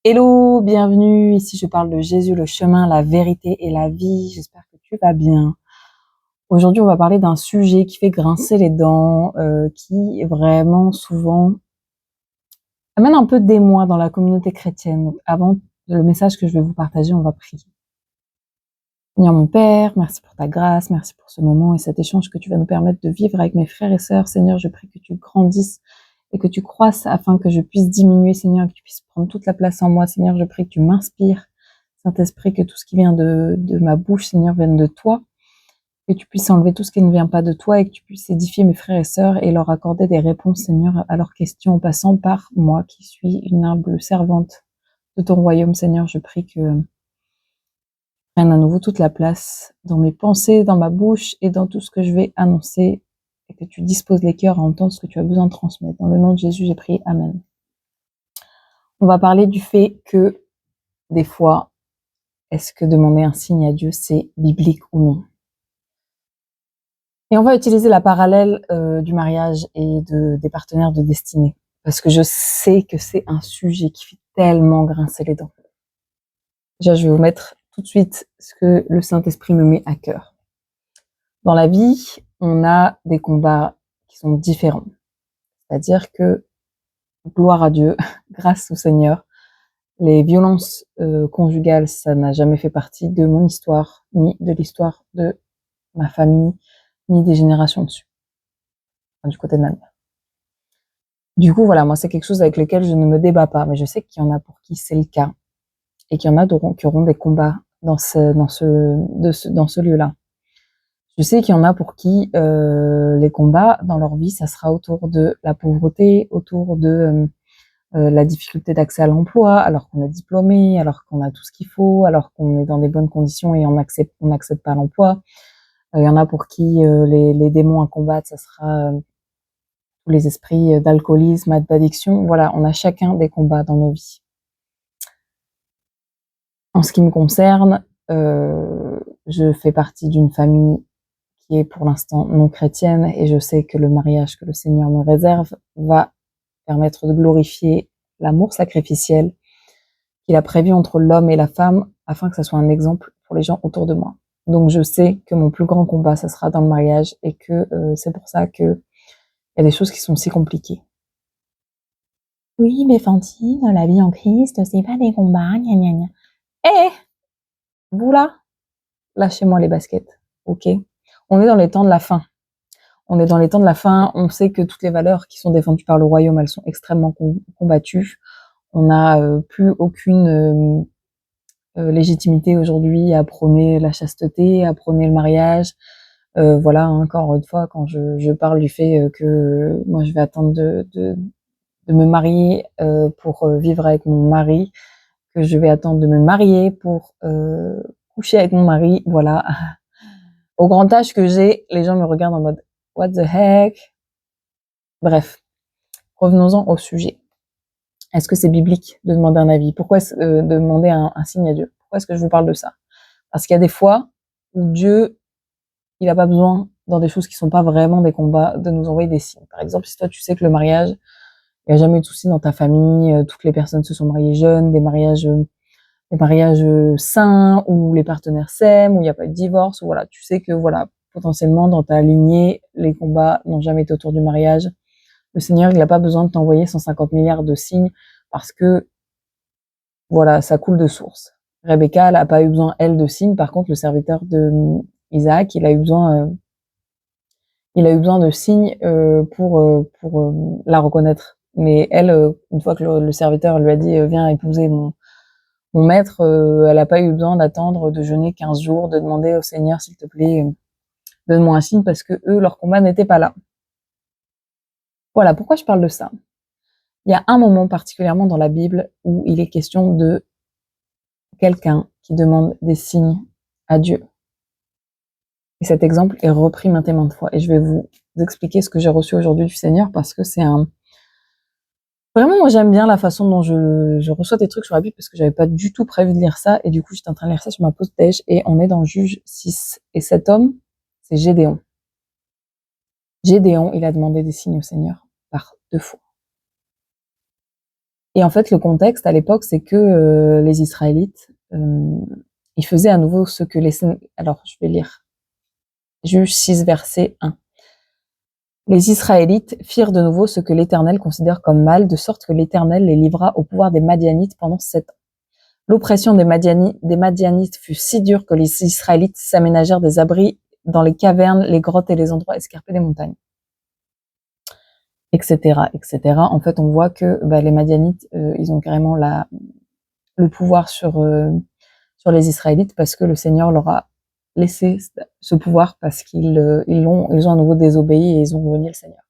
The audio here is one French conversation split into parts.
Hello, bienvenue. Ici, je parle de Jésus, le chemin, la vérité et la vie. J'espère que tu vas bien. Aujourd'hui, on va parler d'un sujet qui fait grincer les dents, qui vraiment souvent amène un peu d'émoi dans la communauté chrétienne. Donc, avant le message que je vais vous partager, on va prier. Seigneur mon Père, merci pour ta grâce, merci pour ce moment et cet échange que tu vas nous permettre de vivre avec mes frères et sœurs. Seigneur, je prie que tu grandisses et que tu croisses afin que je puisse diminuer, Seigneur, et que tu puisses prendre toute la place en moi. Seigneur, je prie que tu m'inspires. Saint-Esprit, que tout ce qui vient de ma bouche, Seigneur, vienne de toi. Que tu puisses enlever tout ce qui ne vient pas de toi et que tu puisses édifier mes frères et sœurs et leur accorder des réponses, Seigneur, à leurs questions en passant par moi qui suis une humble servante de ton royaume, Seigneur. Je prie que prenne à nouveau toute la place dans mes pensées, dans ma bouche et dans tout ce que je vais annoncer et que tu disposes les cœurs à entendre ce que tu as besoin de transmettre. Dans le nom de Jésus, j'ai prié. Amen. On va parler du fait que, des fois, est-ce que demander un signe à Dieu, c'est biblique ou non? Et on va utiliser la parallèle du mariage et des partenaires de destinée. Parce que je sais que c'est un sujet qui fait tellement grincer les dents. Déjà, je vais vous mettre tout de suite ce que le Saint-Esprit me met à cœur. Dans la vie, on a des combats qui sont différents. C'est-à-dire que, gloire à Dieu, grâce au Seigneur, les violences conjugales, ça n'a jamais fait partie de mon histoire, ni de l'histoire de ma famille, ni des générations dessus, enfin, du côté de ma mère. Du coup, voilà, moi, c'est quelque chose avec lequel je ne me débat pas, mais je sais qu'il y en a pour qui c'est le cas, et qu'il y en a qui auront des combats dans ce lieu-là. Je sais qu'il y en a pour qui les combats dans leur vie, ça sera autour de la pauvreté, autour de la difficulté d'accès à l'emploi, alors qu'on est diplômé, alors qu'on a tout ce qu'il faut, alors qu'on est dans des bonnes conditions et on n'accède pas à l'emploi. Il y en a pour qui les démons à combattre, ça sera tous les esprits d'alcoolisme, d'addiction. Voilà, on a chacun des combats dans nos vies. En ce qui me concerne, je fais partie d'une famille qui est pour l'instant non chrétienne et je sais que le mariage que le Seigneur me réserve va permettre de glorifier l'amour sacrificiel qu'il a prévu entre l'homme et la femme afin que ça soit un exemple pour les gens autour de moi. Donc je sais que mon plus grand combat, ça sera dans le mariage et que c'est pour ça que il y a des choses qui sont si compliquées. Oui, mais Fantine, la vie en Christ, c'est pas des combats, gna gna gna. Eh, vous là, lâchez-moi les baskets, ok? On est dans les temps de la fin. On est dans les temps de la fin. On sait que toutes les valeurs qui sont défendues par le royaume, elles sont extrêmement combattues. On n'a plus aucune légitimité aujourd'hui à prôner la chasteté, à prôner le mariage. Voilà, encore une fois, quand je parle du fait que moi je vais attendre de me marier pour vivre avec mon mari, que je vais attendre de me marier pour coucher avec mon mari, voilà. Au grand âge que j'ai, les gens me regardent en mode « What the heck ?» Bref, revenons-en au sujet. Est-ce que c'est biblique de demander un avis? Pourquoi demander un signe à Dieu? Pourquoi est-ce que je vous parle de ça? Parce qu'il y a des fois où Dieu, il n'a pas besoin, dans des choses qui sont pas vraiment des combats, de nous envoyer des signes. Par exemple, si toi tu sais que le mariage, il n'y a jamais eu de soucis dans ta famille, toutes les personnes se sont mariées jeunes, des mariages sains, où les partenaires s'aiment, où il n'y a pas de divorce, où voilà, tu sais que voilà, potentiellement dans ta lignée, les combats n'ont jamais été autour du mariage. Le Seigneur, il n'a pas besoin de t'envoyer 150 milliards de signes parce que voilà, ça coule de source. Rebecca, elle n'a pas eu besoin, elle, de signes. Par contre, le serviteur de Isaac, il a eu besoin de signes pour la reconnaître. Mais elle, une fois que le serviteur lui a dit viens épouser mon maître, elle n'a pas eu besoin d'attendre, de jeûner 15 jours, de demander au Seigneur s'il te plaît, donne-moi un signe parce que eux, leur combat n'était pas là. Voilà, pourquoi je parle de ça? Il y a un moment particulièrement dans la Bible où il est question de quelqu'un qui demande des signes à Dieu. Et cet exemple est repris maintes et maintes fois. Et je vais vous expliquer ce que j'ai reçu aujourd'hui du Seigneur parce que c'est un... Vraiment, moi j'aime bien la façon dont je reçois des trucs sur la Bible parce que j'avais pas du tout prévu de lire ça. Et du coup, j'étais en train de lire ça sur ma pause déj et on est dans Juge 6. Et cet homme, c'est Gédéon. Gédéon, il a demandé des signes au Seigneur par 2 fois. Et en fait, le contexte à l'époque, c'est que les Israélites, ils faisaient à nouveau ce que les... Alors, je vais lire Juge 6, verset 1. Les Israélites firent de nouveau ce que l'Éternel considère comme mal, de sorte que l'Éternel les livra au pouvoir des Madianites pendant 7 ans. L'oppression des Madianites fut si dure que les Israélites s'aménagèrent des abris dans les cavernes, les grottes et les endroits escarpés des montagnes, etc., etc. En fait, on voit que les Madianites, ils ont carrément le pouvoir sur les Israélites parce que le Seigneur leur a laissé ce pouvoir parce qu'ils ont à nouveau désobéi et ils ont renié le Seigneur.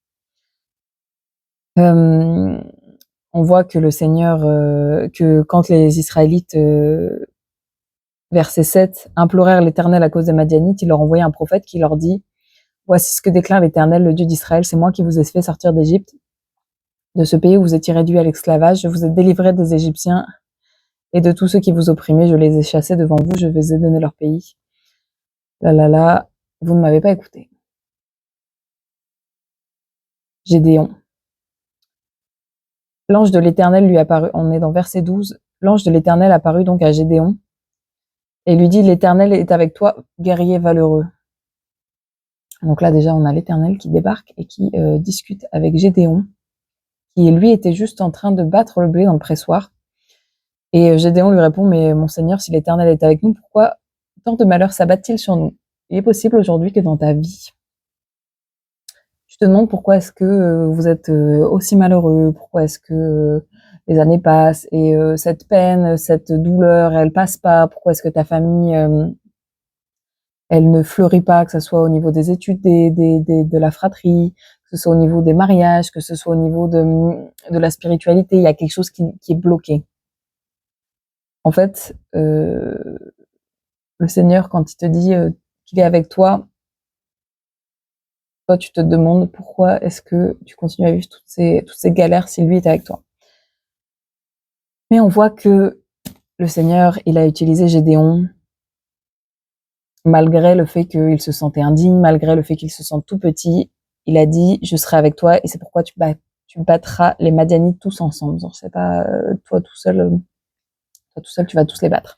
On voit que le Seigneur, que quand les Israélites, verset 7, implorèrent l'Éternel à cause des Madianites, il leur envoya un prophète qui leur dit: Voici ce que déclare l'Éternel, le Dieu d'Israël, c'est moi qui vous ai fait sortir d'Égypte, de ce pays où vous étiez réduits à l'esclavage. Je vous ai délivrés des Égyptiens et de tous ceux qui vous opprimaient. Je les ai chassés devant vous, je vous ai donné leur pays. Là, vous ne m'avez pas écouté. Gédéon. L'ange de l'Éternel lui apparut, on est dans verset 12, l'ange de l'Éternel apparut donc à Gédéon et lui dit: l'Éternel est avec toi, guerrier valeureux. Donc là déjà on a l'Éternel qui débarque et qui discute avec Gédéon, qui lui était juste en train de battre le blé dans le pressoir. Et Gédéon lui répond: mais mon Seigneur, si l'Éternel est avec nous, pourquoi tant de malheurs s'abattent-ils sur nous? Il est possible aujourd'hui que dans ta vie, tu te demandes pourquoi est-ce que vous êtes aussi malheureux, pourquoi est-ce que les années passent et cette peine, cette douleur, elle passe pas, pourquoi est-ce que ta famille, elle ne fleurit pas, que ce soit au niveau des études de la fratrie, que ce soit au niveau des mariages, que ce soit au niveau de la spiritualité, il y a quelque chose qui est bloqué. En fait, le Seigneur, quand il te dit qu'il est avec toi, toi, tu te demandes pourquoi est-ce que tu continues à vivre toutes ces galères si lui est avec toi. Mais on voit que le Seigneur, il a utilisé Gédéon malgré le fait qu'il se sentait indigne, malgré le fait qu'il se sente tout petit. Il a dit: je serai avec toi et c'est pourquoi tu battras les Madianites tous ensemble. Genre, c'est pas toi tout seul, tu vas tous les battre.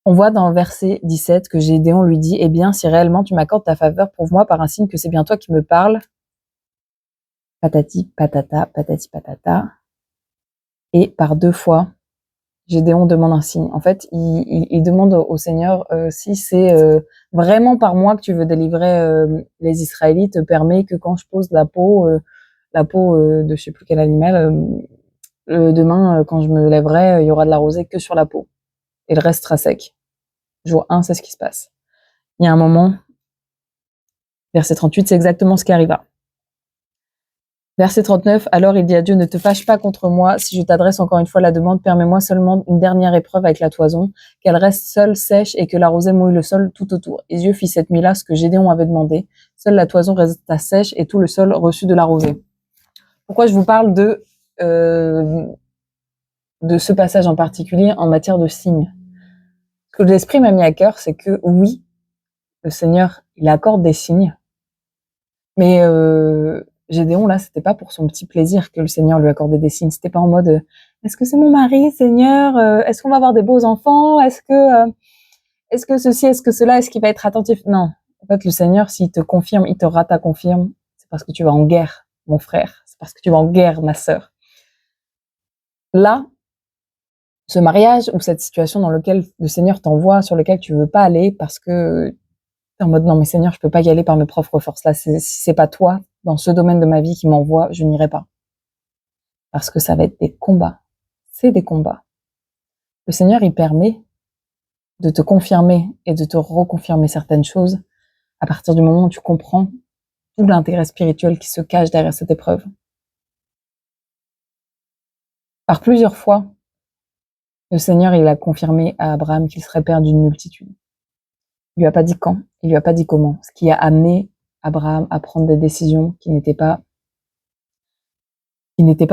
On voit dans le verset 17 que Gédéon lui dit: eh bien, si réellement tu m'accordes ta faveur, prouve-moi par un signe que c'est bien toi qui me parles. Patati patata, patati patata. Et par 2 fois, Gédéon demande un signe. En fait, il demande au Seigneur si c'est vraiment par moi que tu veux délivrer les Israélites, permets que quand je pose la peau de je sais plus quel animal, demain, quand je me lèverai, il y aura de la rosée que sur la peau. Et le reste sera sec. Jour 1, c'est ce qui se passe. Il y a un moment, verset 38, c'est exactement ce qui arriva. Verset 39, alors il dit à Dieu: ne te fâche pas contre moi, si je t'adresse encore une fois la demande, permets-moi seulement une dernière épreuve avec la toison, qu'elle reste seule sèche et que la rosée mouille le sol tout autour. Et Dieu fit cette nuit-là ce que Gédéon avait demandé. Seule la toison resta sèche et tout le sol reçut de la rosée. Pourquoi je vous parle de ce passage en particulier en matière de signes? Ce que l'Esprit m'a mis à cœur, c'est que oui, le Seigneur, il accorde des signes, mais Gédéon, là, c'était pas pour son petit plaisir que le Seigneur lui accordait des signes. C'était pas en mode est-ce que c'est mon mari, Seigneur? Est-ce qu'on va avoir des beaux enfants? Est-ce que ceci, est-ce que cela, est-ce qu'il va être attentif? Non. En fait, le Seigneur, s'il te confirme, il te confirme, c'est parce que tu vas en guerre, mon frère. C'est parce que tu vas en guerre, ma sœur. Là, ce mariage ou cette situation dans laquelle le Seigneur t'envoie, sur lequel tu veux pas aller parce que t'es en mode non, mais Seigneur, je peux pas y aller par mes propres forces. Là, si c'est pas toi, dans ce domaine de ma vie qui m'envoie, je n'irai pas. Parce que ça va être des combats. C'est des combats. Le Seigneur, il permet de te confirmer et de te reconfirmer certaines choses à partir du moment où tu comprends tout l'intérêt spirituel qui se cache derrière cette épreuve. Par plusieurs fois, le Seigneur, il a confirmé à Abraham qu'il serait père d'une multitude. Il lui a pas dit quand, il lui a pas dit comment, ce qui a amené Abraham à prendre des décisions qui n'étaient pas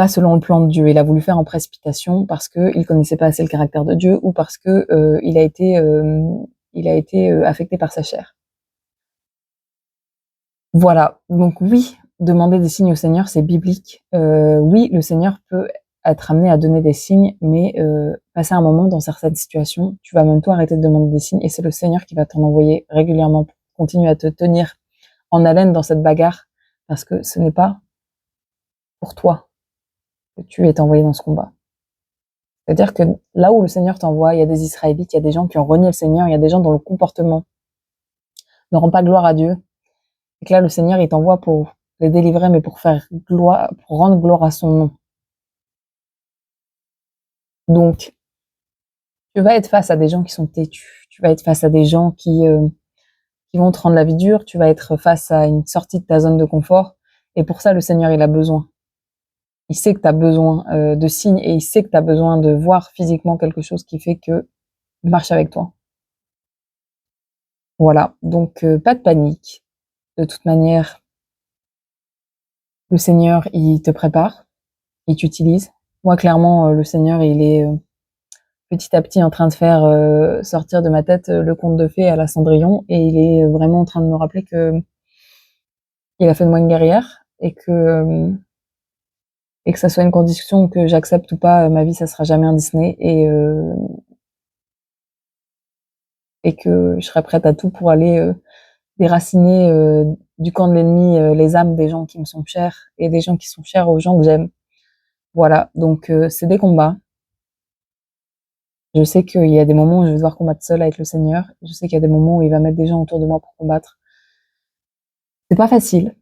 selon le plan de Dieu. Il a voulu faire en précipitation parce qu'il connaissait pas assez le caractère de Dieu ou parce que il a été affecté par sa chair. Voilà. Donc oui, demander des signes au Seigneur, c'est biblique. Oui, le Seigneur peut être amené à donner des signes, mais passer un moment dans certaines situations, tu vas même toi arrêter de demander des signes et c'est le Seigneur qui va t'en envoyer régulièrement pour continuer à te tenir en haleine dans cette bagarre parce que ce n'est pas pour toi que tu es envoyé dans ce combat. C'est-à-dire que là où le Seigneur t'envoie, il y a des Israélites, il y a des gens qui ont renié le Seigneur, il y a des gens dont le comportement ne rend pas gloire à Dieu. Et que là, le Seigneur, il t'envoie pour les délivrer, mais pour faire gloire, pour rendre gloire à son nom. Donc, tu vas être face à des gens qui sont têtus, tu vas être face à des gens qui vont te rendre la vie dure, tu vas être face à une sortie de ta zone de confort. Et pour ça, le Seigneur, il a besoin. Il sait que tu as besoin de signes et il sait que tu as besoin de voir physiquement quelque chose qui fait que il marche avec toi. Voilà, donc pas de panique. De toute manière, le Seigneur, il te prépare, il t'utilise. Moi, clairement, le Seigneur, il est petit à petit en train de faire sortir de ma tête le conte de fées à la Cendrillon et il est vraiment en train de me rappeler que il a fait de moi une guerrière et que ça soit une condition que j'accepte ou pas, ma vie ça sera jamais un Disney et que je serai prête à tout pour aller déraciner du camp de l'ennemi les âmes des gens qui me sont chers et des gens qui sont chers aux gens que j'aime. Voilà, donc c'est des combats. Je sais qu'il y a des moments où je vais devoir combattre seule avec le Seigneur. Je sais qu'il y a des moments où il va mettre des gens autour de moi pour combattre. C'est pas facile,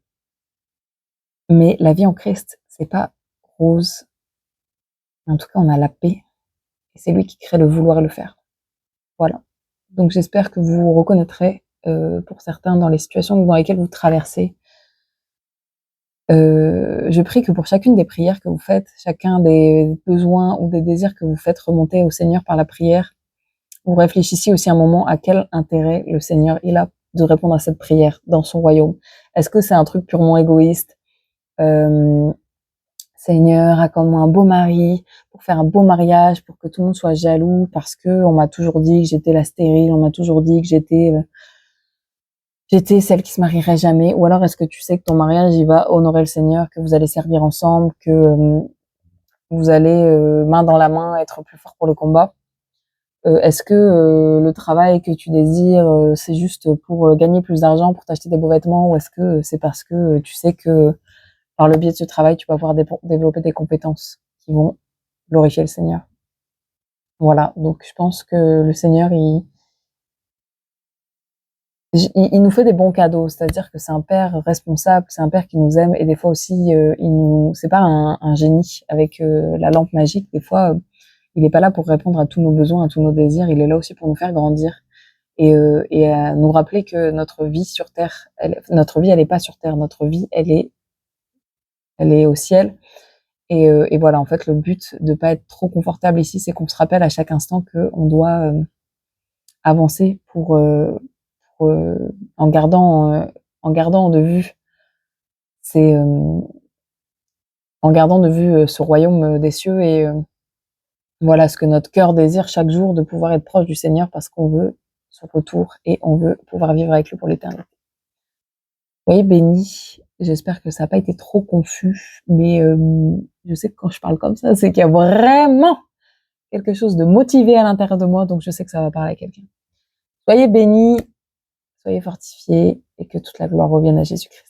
mais la vie en Christ, c'est pas rose. En tout cas, on a la paix et c'est lui qui crée le vouloir et le faire. Voilà. Donc j'espère que vous vous reconnaîtrez pour certains dans les situations dans lesquelles vous traversez. Je prie que pour chacune des prières que vous faites, chacun des besoins ou des désirs que vous faites remonter au Seigneur par la prière, vous réfléchissiez aussi un moment à quel intérêt le Seigneur il a de répondre à cette prière dans son royaume. Est-ce que c'est un truc purement égoïste? Seigneur, accorde-moi un beau mari pour faire un beau mariage, pour que tout le monde soit jaloux parce que on m'a toujours dit que j'étais la stérile, on m'a toujours dit que j'étais celle qui se marierait jamais. Ou alors est-ce que tu sais que ton mariage il va honorer le Seigneur, que vous allez servir ensemble, que vous allez main dans la main être plus fort pour le combat? Est-ce que le travail que tu désires, c'est juste pour gagner plus d'argent, pour t'acheter des beaux vêtements, ou est-ce que c'est parce que tu sais que par le biais de ce travail, tu vas pouvoir développer des compétences qui vont glorifier le Seigneur? Voilà, donc je pense que le Seigneur, il nous fait des bons cadeaux, c'est-à-dire que c'est un père responsable, c'est un père qui nous aime et des fois aussi, c'est pas un génie avec la lampe magique. Des fois, il est pas là pour répondre à tous nos besoins, à tous nos désirs, il est là aussi pour nous faire grandir et à nous rappeler que notre vie sur terre, notre vie, elle est pas sur terre, notre vie, elle est au ciel et voilà, en fait, le but de pas être trop confortable ici, c'est qu'on se rappelle à chaque instant qu'on doit avancer en gardant de vue c'est en gardant de vue ce royaume des cieux et voilà ce que notre cœur désire chaque jour, de pouvoir être proche du Seigneur parce qu'on veut son retour et on veut pouvoir vivre avec lui pour l'éternité. Soyez bénis, j'espère que ça n'a pas été trop confus, mais je sais que quand je parle comme ça, c'est qu'il y a vraiment quelque chose de motivé à l'intérieur de moi, donc je sais que ça va parler à quelqu'un. Soyez bénis, soyez fortifiés et que toute la gloire revienne à Jésus-Christ.